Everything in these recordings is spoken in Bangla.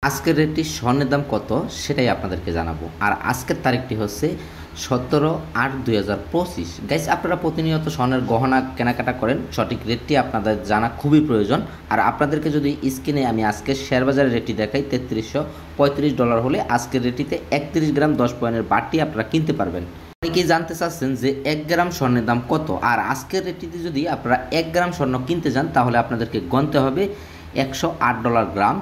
আজকের রেটটি স্বর্ণের দাম কত সেটাই আপনাদেরকে জানাবো। আর আজকের তারিখটি হচ্ছে 17/8/2025। গাইস, আপনারা প্রতিনিয়ত স্বর্ণের গহনা কেনাকাটা করেন, সঠিক রেটটি আপনাদের জানা খুবই প্রয়োজন। আর আপনাদেরকে যদি স্ক্রিনে আমি আজকের শেয়ার বাজারের রেটটি দেখাই, $3335 হলে আজকের রেটটিতে 31 গ্রাম 10 পয়েন্টের বাড়তি আপনারা কিনতে পারবেন। অনেকেই জানতে চাচ্ছেন যে 1 গ্রাম স্বর্ণের দাম কত। আর আজকের রেটটিতে যদি আপনারা 1 গ্রাম স্বর্ণ কিনতে যান তাহলে আপনাদেরকে গণতে হবে $108 গ্রাম।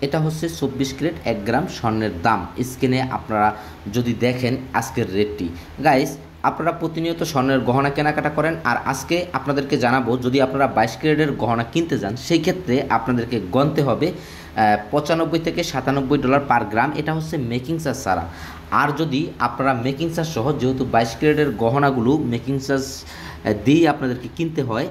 এটা হচ্ছে 24 ক্যারেট 1 গ্রাম স্বর্ণের দাম। স্ক্রিনে আপনারা যদি দেখেন আজকের রেটটি। গাইস, আপনারা প্রতিনিয়ত স্বর্ণের গহনা কেনাকাটা করেন, আর আজকে আপনাদেরকে জানাবো যদি আপনারা 22 ক্যারেটের গহনা কিনতে যান সেই ক্ষেত্রে আপনাদেরকে গণতে হবে $95 থেকে $97 পার গ্রাম। এটা হচ্ছে মেকিং চার্জ ছাড়া। আর যদি আপনারা মেকিং চার্জ সহ, যেহেতু 22 ক্যারেটের গহনাগুলো মেকিং চার্জ দিয়েই আপনাদেরকে কিনতে হয়,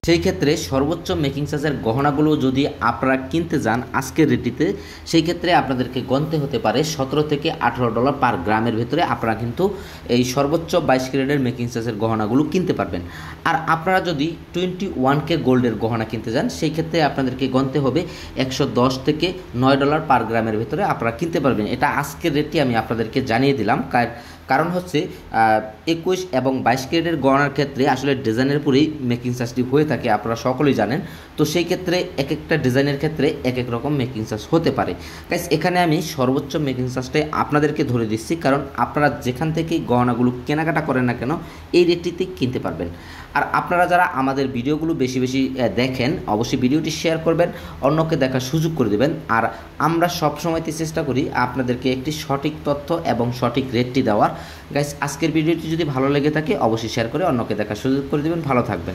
সেই ক্ষেত্রে সর্বোচ্চ মেকিং চার্জের গহনাগুলো যদি আপনারা কিনতে যান আজকের রেটটিতে, সেই ক্ষেত্রে আপনাদেরকে গণতে হতে পারে $17 থেকে $18 পার গ্রামের ভেতরে আপনারা কিন্তু এই সর্বোচ্চ 22 ক্যারেটের মেকিং চার্জের গহনাগুলো কিনতে পারবেন। আর আপনারা যদি 21K গোল্ডের গহনা কিনতে যান সেই ক্ষেত্রে আপনাদেরকে গণতে হবে $110 থেকে $9 পার গ্রামের ভেতরে আপনারা কিনতে পারবেন। এটা আজকের রেটটি আমি আপনাদেরকে জানিয়ে দিলাম, কারণ হচ্ছে 21 এবং 22 ক্যারেটের গহনার ক্ষেত্রে আসলে ডিজাইনের উপরেই মেকিং চার্জটি হয়ে থাকে, আপনারা সকলেই জানেন। তো সেই ক্ষেত্রে এক একটা ডিজাইনের ক্ষেত্রে এক এক রকম মেকিং চার্জ হতে পারে। গাইস, এখানে আমি সর্বোচ্চ মেকিং চার্জটাই আপনাদেরকে ধরে দিচ্ছি, কারণ আপনারা যেখান থেকেই গহনাগুলো কেনাকাটা করেন না কেন এই রেটটিতেই কিনতে পারবেন। আর আপনারা যারা আমাদের ভিডিওগুলো বেশি বেশি দেখেন অবশ্যই ভিডিওটি শেয়ার করবেন, অন্যকে দেখার সুযোগ করে দেবেন। আর আমরা সবসময়তে চেষ্টা করি আপনাদেরকে একটি সঠিক তথ্য এবং সঠিক রেটটি দেওয়ার। গাইস, আজকের ভিডিওটি যদি ভালো লেগে থাকে অবশ্যই শেয়ার করে অন্যকে দেখার সুযোগ করে দেবেন। ভালো থাকবেন।